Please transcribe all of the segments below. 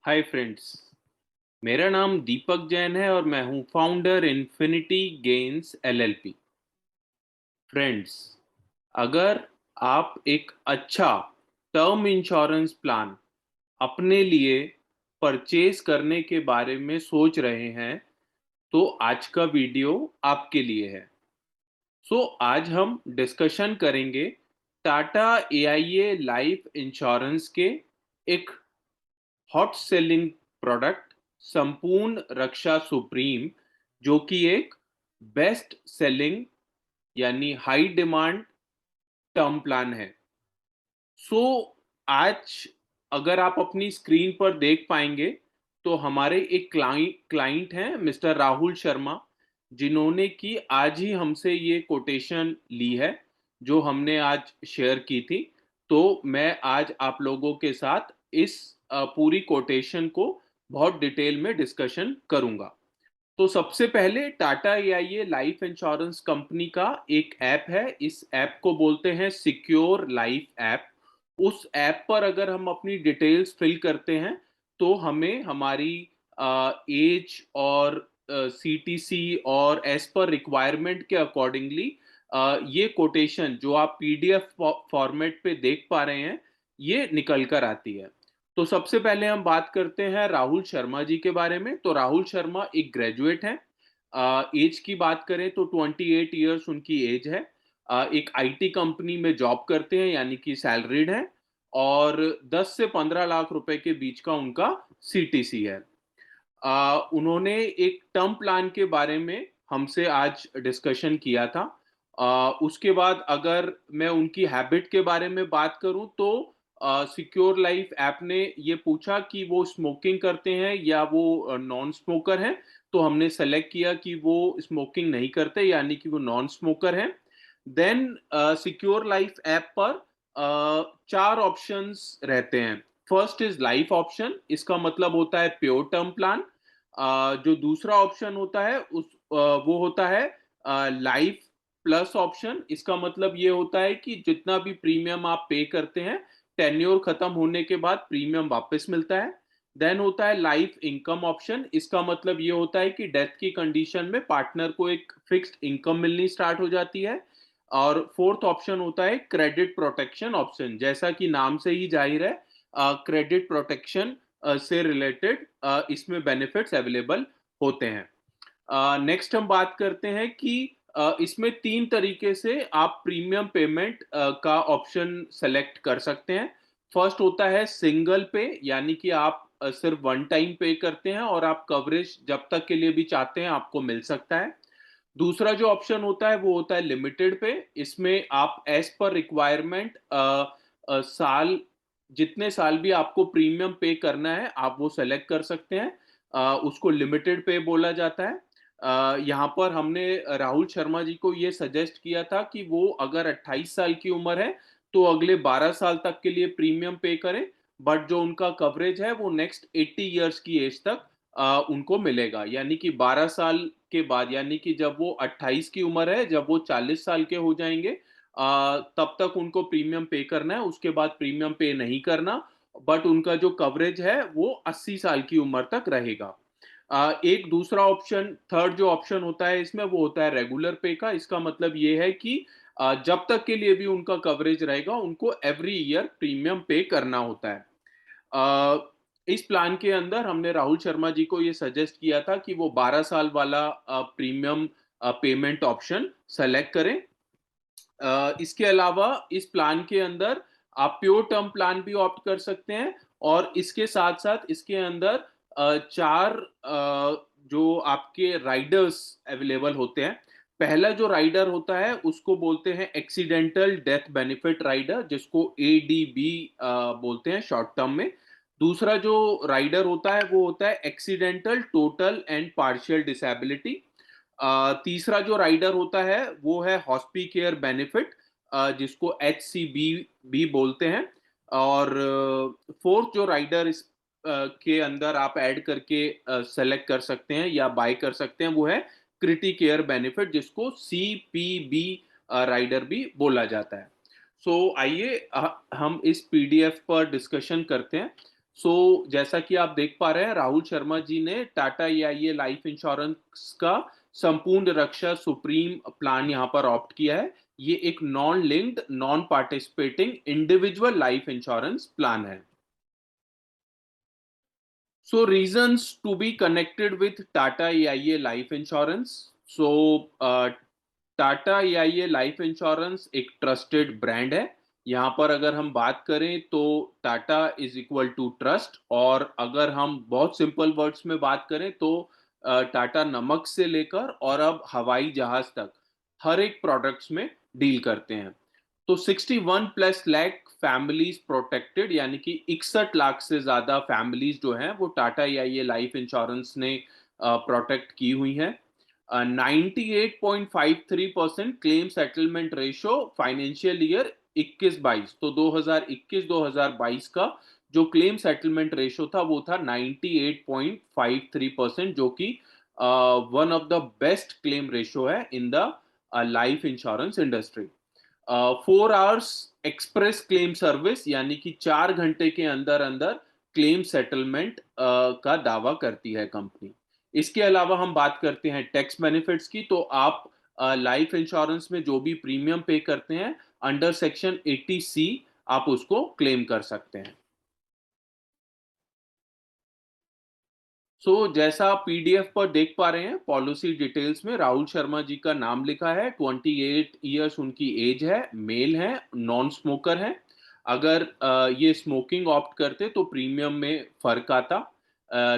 Hi friends. मेरा नाम दीपक जैन है और मैं हूं founder infinity gains LLP. Friends, अगर आप एक अच्छा टर्म इंश्योरेंस प्लान अपने लिए परचेज करने के बारे में सोच रहे हैं तो आज का वीडियो आपके लिए है। आज हम डिस्कशन करेंगे टाटा एआईए लाइफ इंश्योरेंस के एक हॉट सेलिंग प्रोडक्ट संपूर्ण रक्षा सुप्रीम, जो कि एक बेस्ट सेलिंग यानी हाई डिमांड टर्म प्लान है। सो आज अगर आप अपनी स्क्रीन पर देख पाएंगे तो हमारे एक क्लाइंट हैं मिस्टर राहुल शर्मा, जिन्होंने कि आज ही हमसे ये कोटेशन ली है जो हमने आज शेयर की थी। तो मैं आज आप लोगों के साथ इस पूरी कोटेशन को बहुत डिटेल में डिस्कशन करूंगा। तो सबसे पहले Tata AIA life insurance company का एक ऐप है। इस ऐप को बोलते हैं सिक्योर लाइफ ऐप। उस ऐप पर अगर हम अपनी डिटेल्स फिल करते हैं तो हमें हमारी एज और सीटीसी और एज पर रिक्वायरमेंट के अकॉर्डिंगली ये कोटेशन जो आप पीडीएफ फॉर्मेट पे देख पा रहे हैं ये निकल कर आती है। तो सबसे पहले हम बात करते हैं राहुल शर्मा जी के बारे में। तो राहुल शर्मा एक ग्रेजुएट हैं। एज की बात करें तो 28 ईयर्स उनकी एज है। एक आईटी कंपनी में जॉब करते हैं यानी कि सैलरीड है, और 10 से 15 लाख रुपए के बीच का उनका सीटीसी है। उन्होंने एक टर्म प्लान के बारे में हमसे आज डिस्कशन किया था। उसके बाद अगर मैं उनकी हैबिट के बारे में बात करूं तो सिक्योर लाइफ ऐप ने ये पूछा कि वो स्मोकिंग करते हैं या वो नॉन स्मोकर हैं। तो हमने सेलेक्ट किया कि वो स्मोकिंग नहीं करते यानी कि वो नॉन स्मोकर हैं। देन सिक्योर लाइफ ऐप पर चार ऑप्शंस रहते हैं। फर्स्ट इज लाइफ ऑप्शन, इसका मतलब होता है प्योर टर्म प्लान। जो दूसरा ऑप्शन होता है वो होता है लाइफ प्लस ऑप्शन। इसका मतलब ये होता है कि जितना भी प्रीमियम आप पे करते हैं टेन्योर खत्म होने के बाद प्रीमियम वापस मिलता है। देन होता है लाइफ इनकम ऑप्शन। इसका मतलब ये होता है कि डेथ की कंडीशन में पार्टनर को एक फिक्स्ड इनकम मिलनी स्टार्ट हो जाती है। और फोर्थ ऑप्शन होता है क्रेडिट प्रोटेक्शन ऑप्शन। जैसा कि नाम से ही जाहिर है, क्रेडिट प्रोटेक्शन से रिलेटेड इसमें बेनिफिट्स अवेलेबल होते हैं। नेक्स्ट हम बात करते हैं कि इसमें तीन तरीके से आप प्रीमियम पेमेंट का ऑप्शन सेलेक्ट कर सकते हैं। फर्स्ट होता है सिंगल पे, यानी कि आप सिर्फ वन टाइम पे करते हैं और आप कवरेज जब तक के लिए भी चाहते हैं आपको मिल सकता है। दूसरा जो ऑप्शन होता है वो होता है लिमिटेड पे। इसमें आप एज पर रिक्वायरमेंट साल जितने साल भी आपको प्रीमियम पे करना है आप वो सेलेक्ट कर सकते हैं। उसको लिमिटेड पे बोला जाता है। यहाँ पर हमने राहुल शर्मा जी को ये सजेस्ट किया था कि वो अगर 28 साल की उम्र है तो अगले 12 साल तक के लिए प्रीमियम पे करें। बट जो उनका कवरेज है वो नेक्स्ट 80 ईयर्स की एज तक उनको मिलेगा, यानी कि 12 साल के बाद, यानी कि जब वो 28 की उम्र है, जब वो 40 साल के हो जाएंगे तब तक उनको प्रीमियम पे करना है। उसके बाद प्रीमियम पे नहीं करना। बट उनका जो कवरेज है वो 80 साल की उम्र तक रहेगा। एक दूसरा ऑप्शन, थर्ड जो ऑप्शन होता है इसमें वो होता है रेगुलर पे का। इसका मतलब ये है कि जब तक के लिए भी उनका कवरेज रहेगा उनको एवरी ईयर प्रीमियम पे करना होता है। इस प्लान के अंदर हमने राहुल शर्मा जी को ये सजेस्ट किया था कि वो 12 साल वाला प्रीमियम पेमेंट ऑप्शन सेलेक्ट करें। इसके अलावा इस प्लान के अंदर आप प्योर टर्म प्लान भी ऑप्ट कर सकते हैं, और इसके साथ साथ इसके अंदर चार जो आपके राइडर्स अवेलेबल होते हैं। पहला जो राइडर होता है उसको बोलते हैं एक्सीडेंटल डेथ बेनिफिट राइडर, जिसको एडीबी बोलते हैं शॉर्ट टर्म में। दूसरा जो राइडर होता है वो होता है accidental total and partial disability. तीसरा जो राइडर होता है वो है हॉस्पी केयर बेनिफिट, जिसको HCB भी बोलते हैं। और फोर्थ जो राइडर इस के अंदर आप ऐड करके सेलेक्ट कर सकते हैं या बाय कर सकते हैं वो है क्रिटी केयर बेनिफिट, जिसको CPB राइडर भी बोला जाता है। आइए हम इस PDF पर डिस्कशन करते हैं। जैसा कि आप देख पा रहे हैं, राहुल शर्मा जी ने टाटा एआईए लाइफ इंश्योरेंस का संपूर्ण रक्षा सुप्रीम प्लान यहाँ पर ऑप्ट किया है। ये एक non linked, non participating individual life insurance plan है। So reasons to be connected with Tata AIA Life Insurance. Tata AIA life insurance एक ट्रस्टेड ब्रांड है। यहाँ पर अगर हम बात करें तो Tata is equal to trust, और अगर हम बहुत सिंपल वर्ड्स में बात करें तो टाटा नमक से लेकर और अब हवाई जहाज तक हर एक प्रोडक्ट्स में डील करते हैं। तो 61 प्लस लाख फैमिलीज प्रोटेक्टेड, यानी कि 61 लाख से ज्यादा फैमिलीज जो हैं वो टाटा एआईए लाइफ इंश्योरेंस ने प्रोटेक्ट की हुई हैं। 98.53% claim settlement ratio financial year 21-22, तो 2021-2022 का जो क्लेम सेटलमेंट रेशो था वो था 98.53%, जो कि one of the best claim ratio है in the life insurance industry. 4 hours express claim service, यानी कि 4 घंटे के अंदर अंदर क्लेम सेटलमेंट का दावा करती है कंपनी। इसके अलावा हम बात करते हैं टैक्स बेनिफिट्स की, तो आप लाइफ इंश्योरेंस में जो भी प्रीमियम पे करते हैं अंडर सेक्शन 80C आप उसको क्लेम कर सकते हैं। जैसा आप पीडीएफ पर देख पा रहे हैं, पॉलिसी डिटेल्स में राहुल शर्मा जी का नाम लिखा है, 28 ईयर्स उनकी एज है, मेल है, नॉन स्मोकर है। अगर ये स्मोकिंग ऑप्ट करते तो प्रीमियम में फर्क आता।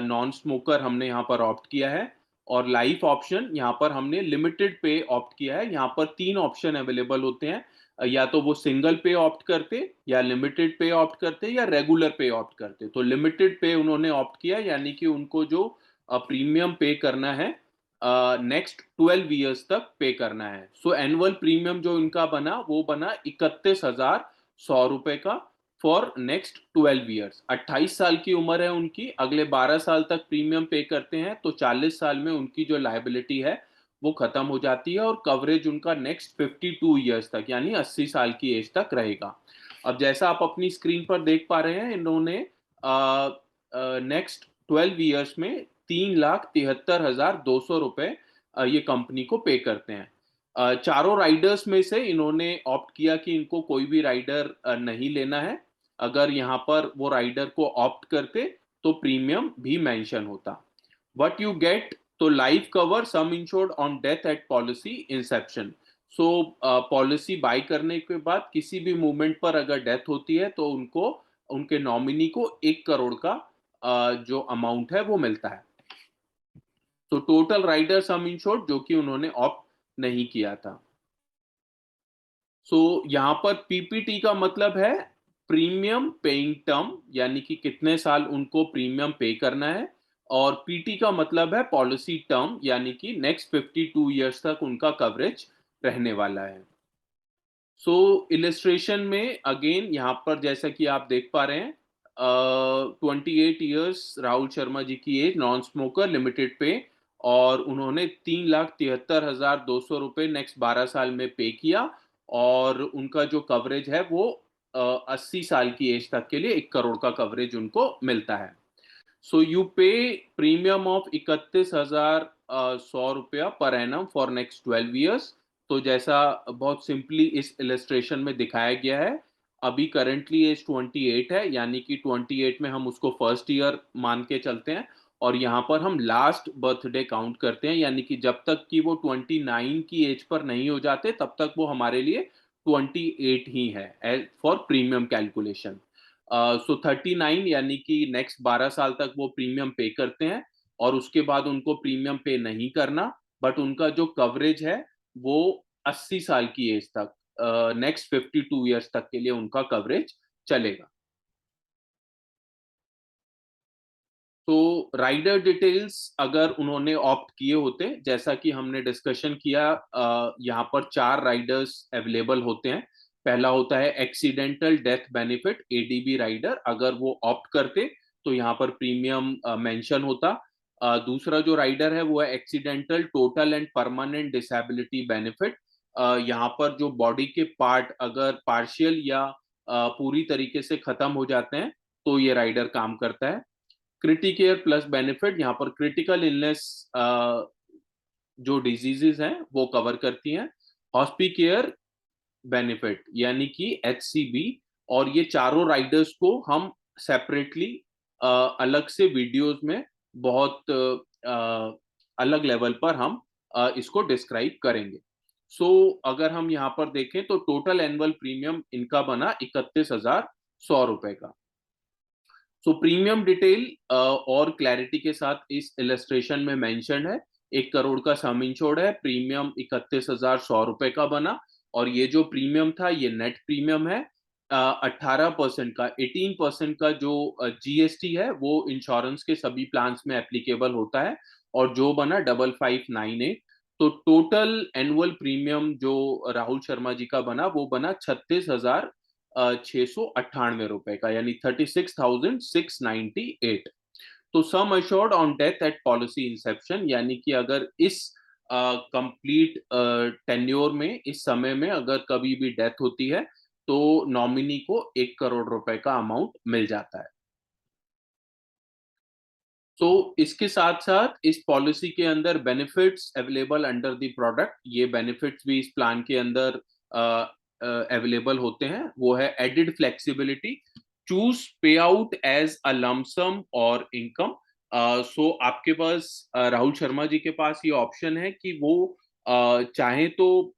नॉन स्मोकर हमने यहाँ पर ऑप्ट किया है। और लाइफ ऑप्शन यहाँ पर हमने लिमिटेड पे ऑप्ट किया है। यहाँ पर 3 ऑप्शन अवेलेबल होते हैं, या तो वो सिंगल पे ऑप्ट करते, या लिमिटेड पे ऑप्ट करते, या रेगुलर पे ऑप्ट करते। तो लिमिटेड पे उन्होंने ऑप्ट किया, यानी कि उनको जो प्रीमियम पे करना है नेक्स्ट 12 ईयर्स तक पे करना है। एनुअल प्रीमियम जो इनका बना वो बना 31,100 रुपए का फॉर नेक्स्ट 12 ईयर्स। 28 साल की उम्र है उनकी, अगले 12 साल तक प्रीमियम पे करते हैं तो 40 साल में उनकी जो लाइबिलिटी है वो खत्म हो जाती है, और कवरेज उनका नेक्स्ट 52 ईयर्स तक, यानी 80 साल की एज तक रहेगा। अब जैसा आप अपनी स्क्रीन पर देख पा रहे हैं, इन्होंने नेक्स्ट 12 ईयर्स में 3,73,200 रुपए ये कंपनी को पे करते हैं। चारों राइडर्स में से इन्होंने ऑप्ट किया कि इनको कोई भी राइडर नहीं लेना है। अगर यहाँ पर वो राइडर को ऑप्ट करते तो प्रीमियम भी मेंशन होता। व्हाट यू गेट, तो life cover some insured on death eight policy Inception. Policy bye करने के बाद किसी भी मूवमेंट पर अगर डेथ होती है तो उनको, उनके नॉमिनी को 1 करोड़ का जो अमाउंट है वो मिलता है। तो टोटल राइडर सम इंश्योर्ड जो कि उन्होंने ऑप्ट नहीं किया था। यहाँ पर पीपीटी का मतलब है प्रीमियम पेइंग टर्म, यानी कि कितने साल उनको प्रीमियम पे करना है। और पीटी का मतलब है पॉलिसी टर्म, यानी कि नेक्स्ट 52 ईयर्स तक उनका कवरेज रहने वाला है। इलिस्ट्रेशन में अगेन यहाँ पर जैसा कि आप देख पा रहे हैं, 28 ईयर्स राहुल शर्मा जी की एज, नॉन स्मोकर, लिमिटेड पे, और उन्होंने 3,73,200 रुपए नेक्स्ट 12 साल में पे किया। और उनका जो कवरेज है वो 80 साल की एज तक के लिए 1 करोड़ का कवरेज उनको मिलता है। यू पे प्रीमियम ऑफ 31,100 रुपया per annum for next 12 years. तो जैसा बहुत सिंपली इस इलस्ट्रेशन में दिखाया गया है, अभी करेंटली एज 28 है, यानी कि 28 में हम उसको फर्स्ट ईयर मान के चलते हैं, और यहाँ पर हम लास्ट बर्थडे काउंट करते हैं, यानी कि जब तक कि वो 29 की एज पर नहीं हो जाते तब तक वो हमारे लिए 28 ही है फॉर प्रीमियम कैलकुलेशन। 39, यानी कि नेक्स्ट 12 साल तक वो प्रीमियम पे करते हैं, और उसके बाद उनको प्रीमियम पे नहीं करना, बट उनका जो कवरेज है वो 80 साल की एज तक, नेक्स्ट 52 ईयर्स तक के लिए उनका कवरेज चलेगा। तो राइडर डिटेल्स अगर उन्होंने ऑप्ट किए होते, जैसा कि हमने डिस्कशन किया, यहाँ पर 4 राइडर्स अवेलेबल होते हैं। पहला होता है accidental death benefit, ADB rider, अगर वो ऑप्ट करते तो यहाँ पर प्रीमियम मेंशन होता। दूसरा जो राइडर है वो है accidental total and permanent disability benefit. यहाँ पर जो बॉडी के पार्ट अगर पार्शियल या पूरी तरीके से खत्म हो जाते हैं तो ये राइडर काम करता है। क्रिटिकेयर प्लस बेनिफिट, यहाँ पर क्रिटिकल इलनेस जो डिजीजेस हैं वो कवर करती हैं। हॉस्पिकेयर बेनिफिट यानी कि HCB, और ये चारों राइडर्स को हम सेपरेटली अलग से वीडियोस में बहुत अलग लेवल पर हम इसको डिस्क्राइब करेंगे। सो अगर हम यहाँ पर देखें तो टोटल एनुअल प्रीमियम इनका बना 31,100 रुपए का। सो प्रीमियम डिटेल और क्लैरिटी के साथ इस इलस्ट्रेशन में मेंशन है। 1 करोड़ का सम इंश्योर्ड है, प्रीमियम 31,100 रुपए का बना, और ये जो प्रीमियम था ये नेट प्रीमियम है। 18% का 18% का जो GST है वो इंश्योरेंस के सभी प्लान्स में एप्लीकेबल होता है, और जो बना 5598। तो टोटल एनुअल प्रीमियम जो राहुल शर्मा जी का बना वो बना 36,698 रुपए का, यानी 36,698। तो sum assured on death eight policy Inception, यानी कि अगर इस कंप्लीट टेन्योर में, इस समय में अगर कभी भी डेथ होती है तो नॉमिनी को 1 करोड़ रुपए का अमाउंट मिल जाता है। तो इसके साथ साथ इस पॉलिसी के अंदर benefits available under the product, ये बेनिफिट्स भी इस प्लान के अंदर अवेलेबल होते हैं। वो है एडिड फ्लेक्सिबिलिटी, चूज पे आउट एज अ लमसम और इनकम। सो आपके पास राहुल शर्मा जी के पास ये ऑप्शन है कि वो चाहे तो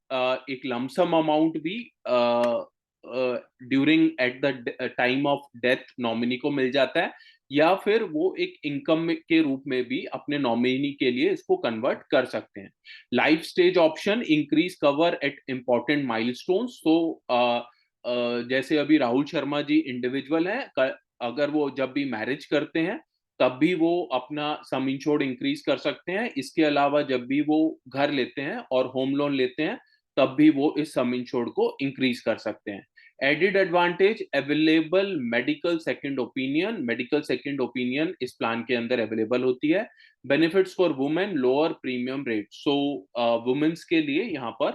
एक लमसम अमाउंट भी during at the time of death nominee को मिल जाता है, या फिर वो एक इनकम के रूप में भी अपने नॉमिनी के लिए इसको कन्वर्ट कर सकते हैं। Life stage option, increase cover at important milestones. तो जैसे अभी राहुल शर्मा जी इंडिविजुअल हैं, अगर वो जब भी मैरिज करते हैं तब भी वो अपना सम इंश्योर्ड इंक्रीज कर सकते हैं। इसके अलावा जब भी वो घर लेते हैं और होम लोन लेते हैं तब भी वो इस सम इंश्योर्ड को इंक्रीज कर सकते हैं। Added advantage, available medical second opinion, medical second opinion इस प्लान के अंदर अवेलेबल होती है। Benefits for women, lower premium rate. So women's के लिए यहाँ पर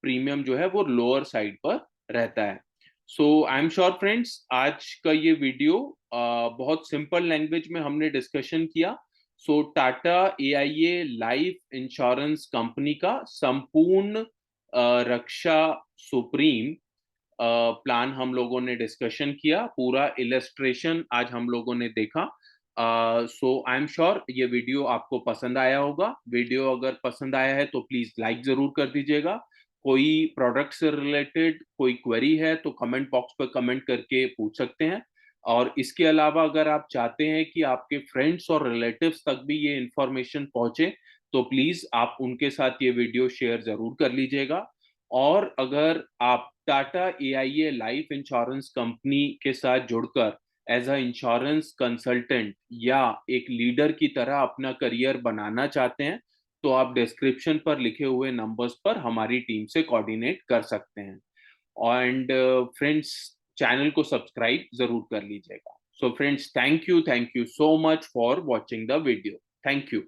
प्रीमियम जो है वो लोअर साइड पर रहता है। सो आई एम श्योर फ्रेंड्स, आज का ये वीडियो बहुत सिंपल लैंग्वेज में हमने डिस्कशन किया। So Tata AIA life insurance company का संपूर्ण रक्षा सुप्रीम प्लान हम लोगों ने डिस्कशन किया, पूरा इलस्ट्रेशन आज हम लोगों ने देखा। सो आई एम श्योर ये वीडियो आपको पसंद आया होगा। वीडियो अगर पसंद आया है तो प्लीज लाइक जरूर कर दीजिएगा। कोई प्रोडक्ट से रिलेटेड कोई क्वेरी है तो कमेंट बॉक्स पर कमेंट करके पूछ सकते हैं। और इसके अलावा अगर आप चाहते हैं कि आपके फ्रेंड्स और रिलेटिव्स तक भी ये इंफॉर्मेशन पहुंचे तो प्लीज आप उनके साथ ये वीडियो शेयर जरूर कर लीजिएगा। और अगर आप Tata AIA life insurance company के साथ जुड़कर एज अ इंश्योरेंस कंसल्टेंट या एक लीडर की तरह अपना करियर बनाना चाहते हैं तो आप डिस्क्रिप्शन पर लिखे हुए नंबर्स पर हमारी टीम से कोऑर्डिनेट कर सकते हैं। एंड फ्रेंड्स, चैनल को सब्सक्राइब जरूर कर लीजिएगा। So friends, thank you so much for watching the video. Thank you.